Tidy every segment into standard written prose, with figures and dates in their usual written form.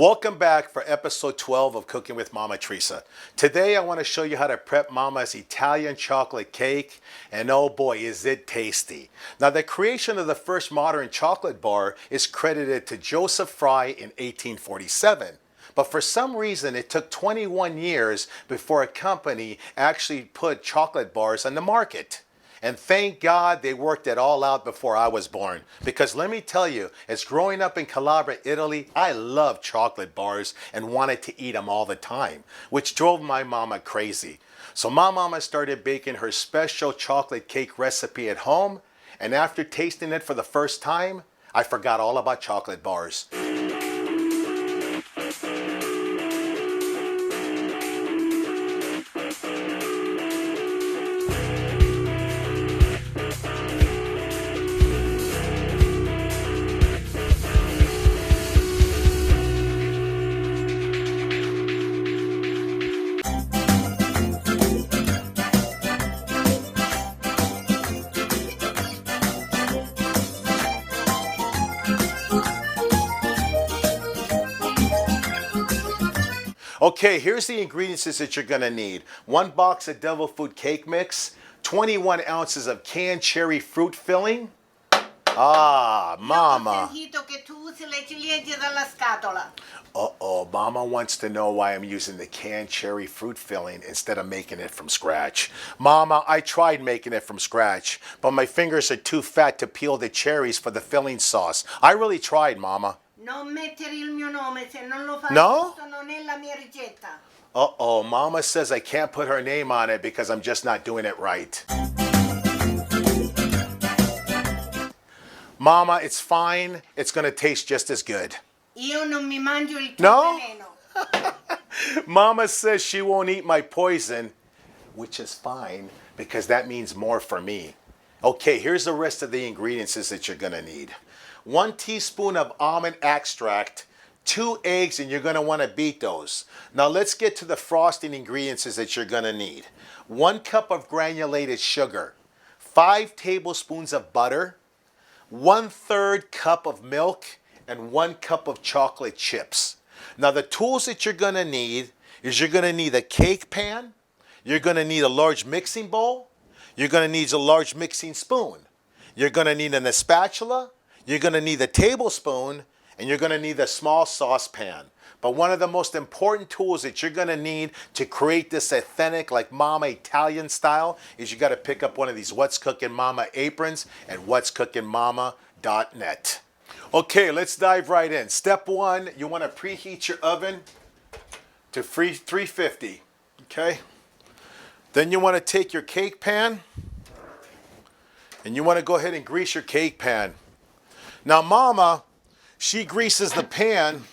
Welcome back for episode 12 of Cooking with Mama Theresa. Today I want to show you how to prep Mama's Italian chocolate cake, and oh boy is it tasty. Now the creation of the first modern chocolate bar is credited to Joseph Fry in 1847. But for some reason it took 21 years before a company actually put chocolate bars on the market. And thank God they worked it all out before I was born. Because let me tell you, as growing up in Calabria, Italy, I loved chocolate bars and wanted to eat them all the time, which drove my mama crazy. So my mama started baking her special chocolate cake recipe at home, and after tasting it for the first time, I forgot all about chocolate bars. Okay, here's the ingredients that you're gonna need. 1 box of devil food cake mix, 21 ounces of canned cherry fruit filling. Ah, Mama. Ho sentito che tu usi le ciliegie dalla scatola. Uh-oh, Mama wants to know why I'm using the canned cherry fruit filling instead of making it from scratch. Mama, I tried making it from scratch, but my fingers are too fat to peel the cherries for the filling sauce. I really tried, Mama. Non mettere il mio nome, se non lo fai No? giusto non è la mia ricetta. Uh-oh, Mama says I can't put her name on it because I'm just not doing it right. Mama, it's fine. It's gonna taste just as good. Io non mi mangio il tuo No? veleno. Mama says she won't eat my poison, which is fine because that means more for me. Okay, here's the rest of the ingredients that you're gonna need. 1 teaspoon of almond extract, 2 eggs, and you're gonna wanna beat those. Now let's get to the frosting ingredients that you're gonna need. 1 cup of granulated sugar, 5 tablespoons of butter, 1/3 cup of milk, and 1 cup of chocolate chips. Now the tools that you're gonna need is you're gonna need a cake pan, you're gonna need a large mixing bowl, you're gonna need a large mixing spoon, you're gonna need a spatula, you're gonna need a tablespoon, and you're gonna need a small saucepan. But one of the most important tools that you're gonna need to create this authentic, like Mama Italian style, is you gotta pick up one of these What's Cooking Mama aprons at what'scookingmama.net. Okay, let's dive right in. Step 1, you wanna preheat your oven to 350, okay? Then you wanna take your cake pan, and you wanna go ahead and grease your cake pan. Now Mama, she greases the pan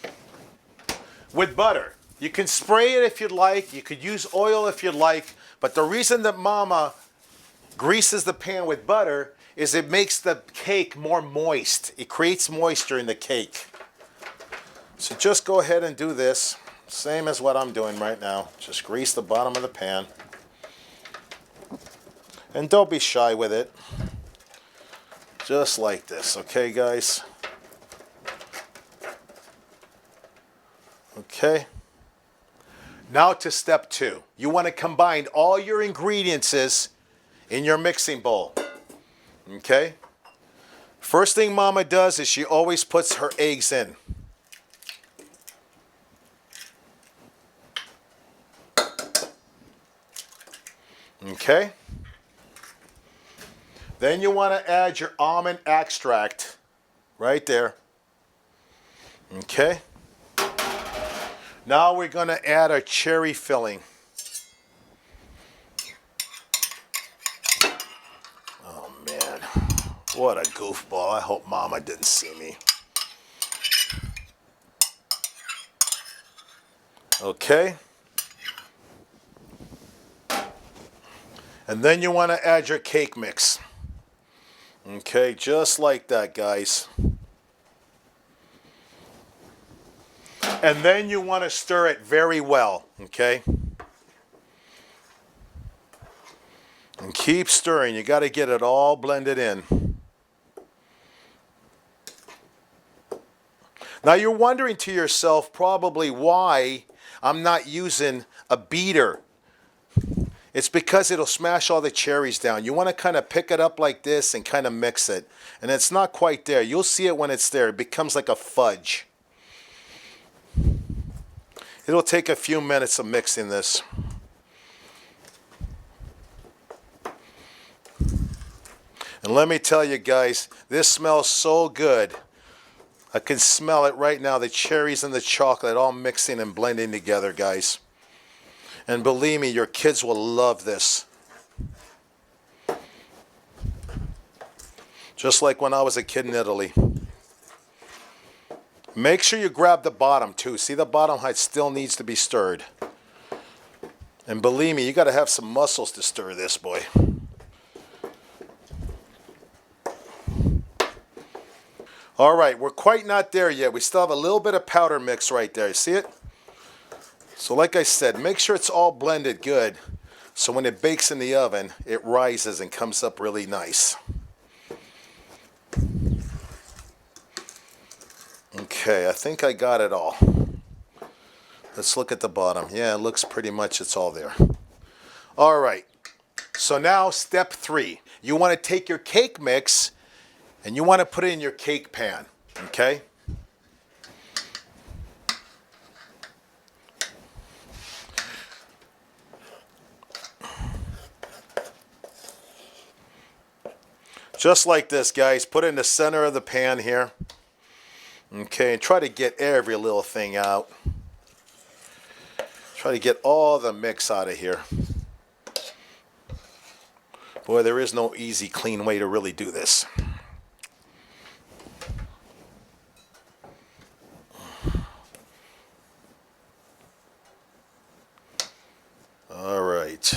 with butter. You can spray it if you'd like, you could use oil if you'd like, but the reason that Mama greases the pan with butter is it makes the cake more moist. It creates moisture in the cake. So just go ahead and do this, same as what I'm doing right now. Just grease the bottom of the pan. And don't be shy with it. Just like this, okay guys? Okay. Now to step 2. You want to combine all your ingredients in your mixing bowl. Okay? First thing Mama does is she always puts her eggs in. Okay? Then you want to add your almond extract right there. Okay? Now we're going to add our cherry filling. Oh man, what a goofball. I hope Mama didn't see me. Okay? And then you want to add your cake mix. Okay, just like that, guys. And then you want to stir it very well, okay? And keep stirring. You got to get it all blended in. Now you're wondering to yourself probably why I'm not using a beater. It's because it'll smash all the cherries down. You want to kind of pick it up like this and kind of mix it. And it's not quite there. You'll see it when it's there. It becomes like a fudge. It'll take a few minutes of mixing this. And let me tell you guys, this smells so good. I can smell it right now, the cherries and the chocolate all mixing and blending together, guys. And believe me, your kids will love this. Just like when I was a kid in Italy. Make sure you grab the bottom too. See, the bottom height still needs to be stirred. And believe me, you got to have some muscles to stir this, boy. All right, we're quite not there yet. We still have a little bit of powder mix right there. You see it? So like I said, make sure it's all blended good. So when it bakes in the oven, it rises and comes up really nice. Okay, I think I got it all. Let's look at the bottom. Yeah, it looks pretty much it's all there. All right, so now step 3. You want to take your cake mix and you want to put it in your cake pan, okay? Just like this, guys. Put it in the center of the pan here. Okay, and try to get every little thing out. Try to get all the mix out of here. Boy, there is no easy, clean way to really do this. All right.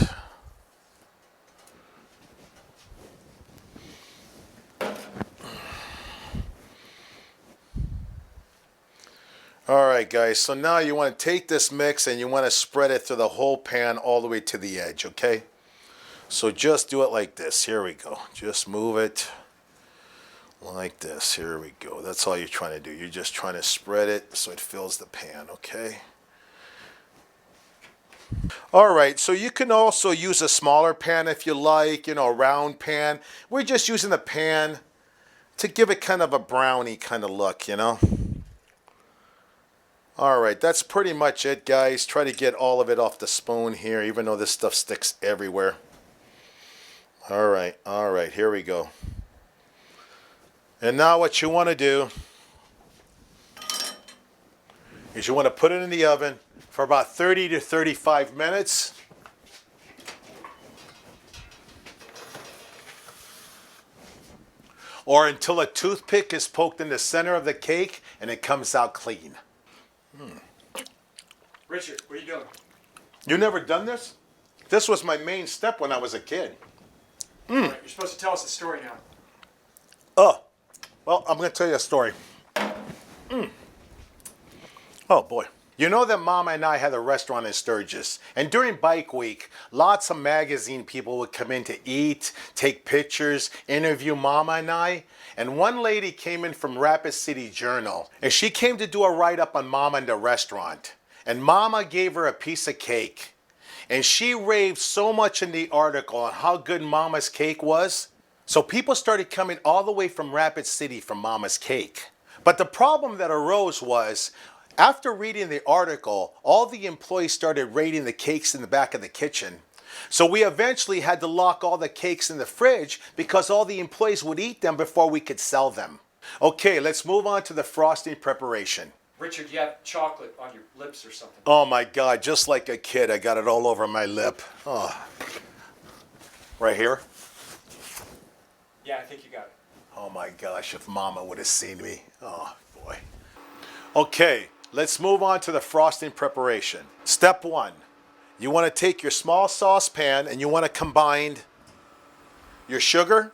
All right, guys, so now you want to take this mix and you want to spread it through the whole pan all the way to the edge, okay? So just do it like this. Here we go. Just move it like this. Here we go. That's all you're trying to do. You're just trying to spread it so it fills the pan, okay? All right, so you can also use a smaller pan if you like, you know, a round pan. We're just using the pan to give it kind of a brownie kind of look, you know? All right, that's pretty much it, guys. Try to get all of it off the spoon here, even though this stuff sticks everywhere. All right, here we go. And now what you want to do is you want to put it in the oven for about 30 to 35 minutes. Or until a toothpick is poked in the center of the cake and it comes out clean. Richard, what are you doing? You never done this? This was my main step when I was a kid. All right, you're supposed to tell us the story now. Oh, well, I'm going to tell you a story. Oh, boy. You know that Mom and I had a restaurant in Sturgis, and during Bike Week, lots of magazine people would come in to eat, take pictures, interview Mama and I. And one lady came in from Rapid City Journal, and she came to do a write-up on Mama and the restaurant. And Mama gave her a piece of cake. And she raved so much in the article on how good Mama's cake was. So people started coming all the way from Rapid City for Mama's cake. But the problem that arose was, after reading the article, all the employees started raiding the cakes in the back of the kitchen. So we eventually had to lock all the cakes in the fridge because all the employees would eat them before we could sell them. Okay, let's move on to the frosting preparation. Richard, you have chocolate on your lips or something. Oh my God, just like a kid, I got it all over my lip. Oh. Right here? Yeah, I think you got it. Oh my gosh, if Mama would have seen me. Oh boy. Okay, let's move on to the frosting preparation. Step 1. You want to take your small saucepan and you want to combine your sugar.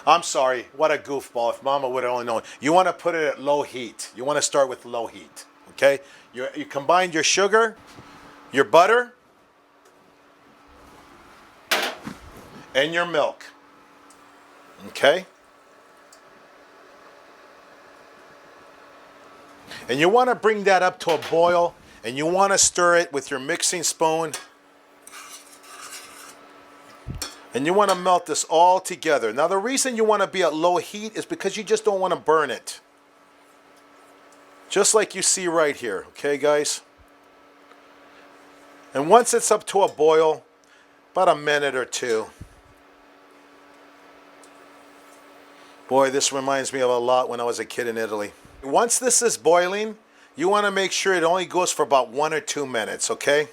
I'm sorry, what a goofball. If Mama would have only known. You want to put it at low heat. You want to start with low heat, okay? You combine your sugar, your butter, and your milk, okay? And you want to bring that up to a boil, and you want to stir it with your mixing spoon. And you want to melt this all together. Now the reason you want to be at low heat is because you just don't want to burn it. Just like you see right here, okay guys? And once it's up to a boil, about a minute or two. Boy, this reminds me of a lot when I was a kid in Italy. Once this is boiling, you want to make sure it only goes for about 1 or 2 minutes, okay?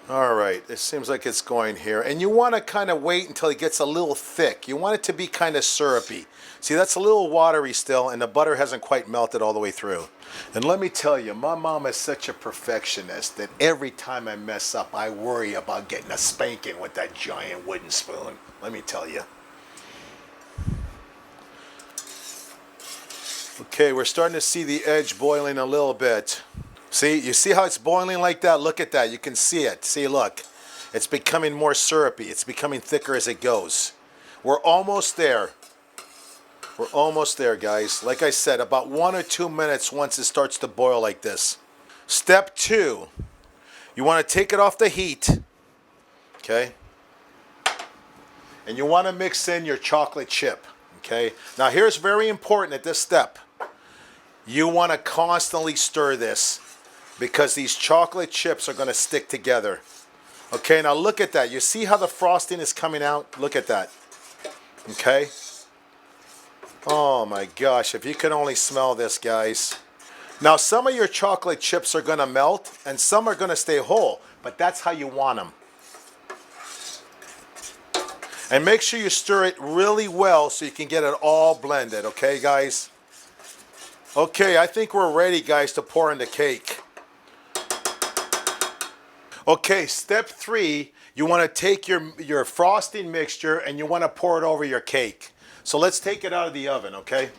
All right, it seems like it's going here. And you want to kind of wait until it gets a little thick. You want it to be kind of syrupy. See, that's a little watery still, and the butter hasn't quite melted all the way through. And let me tell you, my mom is such a perfectionist that every time I mess up, I worry about getting a spanking with that giant wooden spoon. Let me tell you. Okay, we're starting to see the edge boiling a little bit. See, you see how it's boiling like that? Look at that. You can see it. See, look. It's becoming more syrupy. It's becoming thicker as it goes. We're almost there. We're almost there, guys. Like I said, about 1 or 2 minutes once it starts to boil like this. Step 2. You want to take it off the heat. Okay? And you want to mix in your chocolate chip. Okay? Now, here's very important at this step. You want to constantly stir this, because these chocolate chips are going to stick together. Okay, now look at that. You see how the frosting is coming out? Look at that. Okay. Oh my gosh, if you could only smell this, guys. Now, some of your chocolate chips are going to melt, and some are going to stay whole, but that's how you want them. And make sure you stir it really well so you can get it all blended, okay, guys? Okay, I think we're ready, guys, to pour in the cake. Okay, step 3, you want to take your frosting mixture and you want to pour it over your cake. So let's take it out of the oven, okay?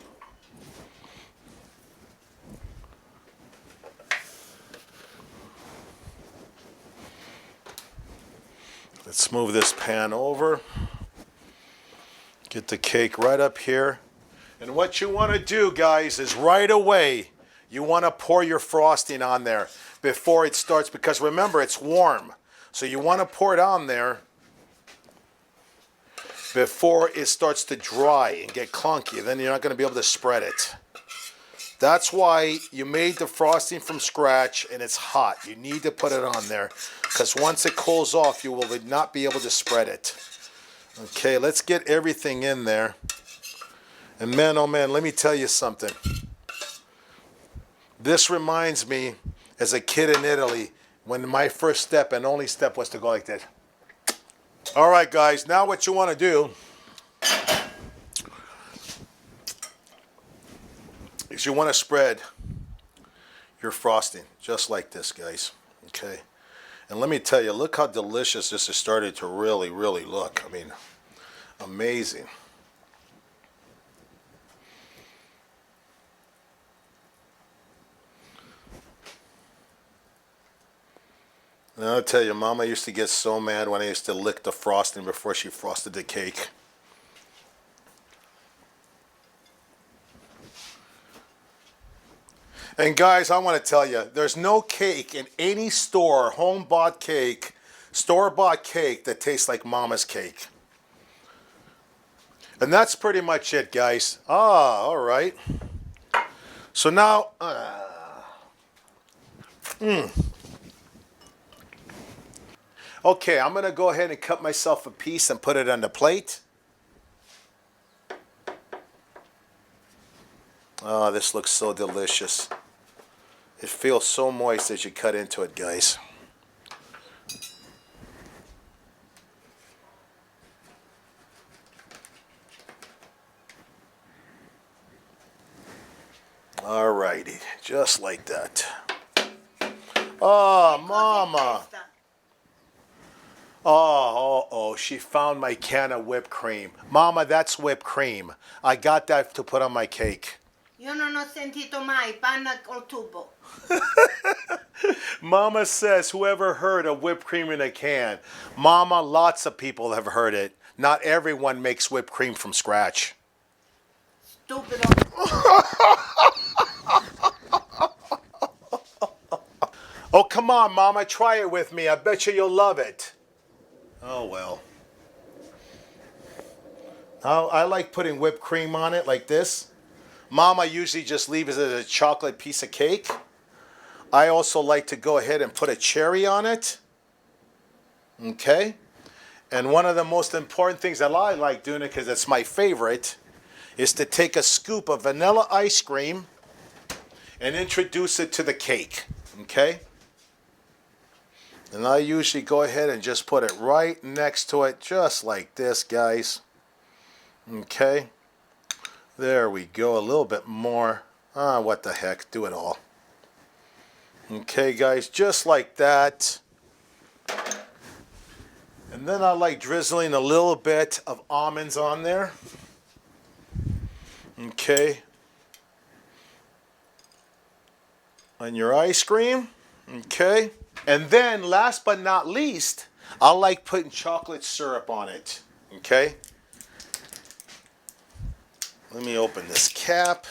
Let's move this pan over. Get the cake right up here. And what you want to do, guys, is right away, you want to pour your frosting on there before it starts, because remember, it's warm. So you want to pour it on there before it starts to dry and get clunky. Then you're not going to be able to spread it. That's why you made the frosting from scratch and it's hot. You need to put it on there, because once it cools off, you will not be able to spread it. Okay, let's get everything in there. And man, oh man, let me tell you something. This reminds me, as a kid in Italy, when my first step and only step was to go like this. All right, guys, now what you want to do is you want to spread your frosting just like this, guys. Okay. And let me tell you, look how delicious this has started to really, really look. I mean, amazing. And I'll tell you, Mama used to get so mad when I used to lick the frosting before she frosted the cake. And guys, I want to tell you, there's no cake in any store, home-bought cake, store-bought cake that tastes like Mama's cake. And that's pretty much it, guys. Ah, all right. So now, Okay, I'm going to go ahead and cut myself a piece and put it on the plate. Oh, this looks so delicious. It feels so moist as you cut into it, guys. All righty, just like that. Oh, Mama. Oh, she found my can of whipped cream. Mama, that's whipped cream. I got that to put on my cake. Io non ho sentito mai panna col tubo. Mama says, whoever heard of whipped cream in a can? Mama, lots of people have heard it. Not everyone makes whipped cream from scratch. stupido. Oh, come on, Mama, try it with me. I bet you'll love it. Oh, well. I like putting whipped cream on it like this. Mama usually just leaves it as a chocolate piece of cake. I also like to go ahead and put a cherry on it. Okay? And one of the most important things that I like doing it, because it's my favorite, is to take a scoop of vanilla ice cream and introduce it to the cake. Okay? And I usually go ahead and just put it right next to it, just like this, guys. Okay? There we go, a little bit more. What the heck, do it all. Okay, guys, just like that. And then I like drizzling a little bit of almonds on there. Okay. On your ice cream. Okay. And then, last but not least, I like putting chocolate syrup on it. Okay. Let me open this cap.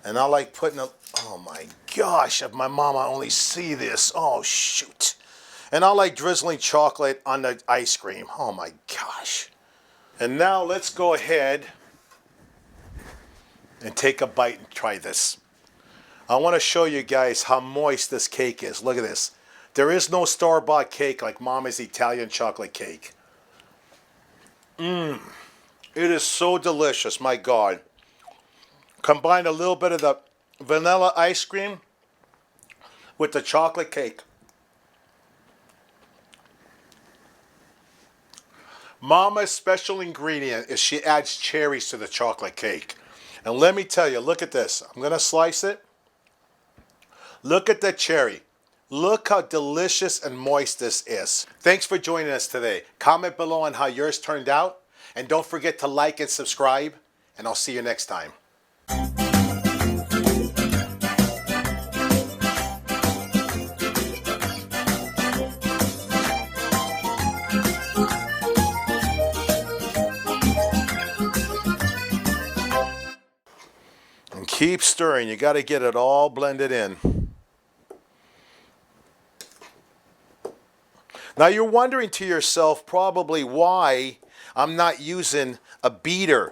And I like putting a, oh my gosh, if my mama only see this, oh shoot. And I like drizzling chocolate on the ice cream, oh my gosh. And now let's go ahead and take a bite and try this. I want to show you guys how moist this cake is. Look at this. There is no store-bought cake like Mama's Italian chocolate cake. It is so delicious, my God. Combine a little bit of the vanilla ice cream with the chocolate cake. Mama's special ingredient is she adds cherries to the chocolate cake. And let me tell you, look at this. I'm going to slice it. Look at the cherry. Look how delicious and moist this is. Thanks for joining us today. Comment below on how yours turned out. And don't forget to like and subscribe. And I'll see you next time. And keep stirring. You got to get it all blended in. Now you're wondering to yourself probably why I'm not using a beater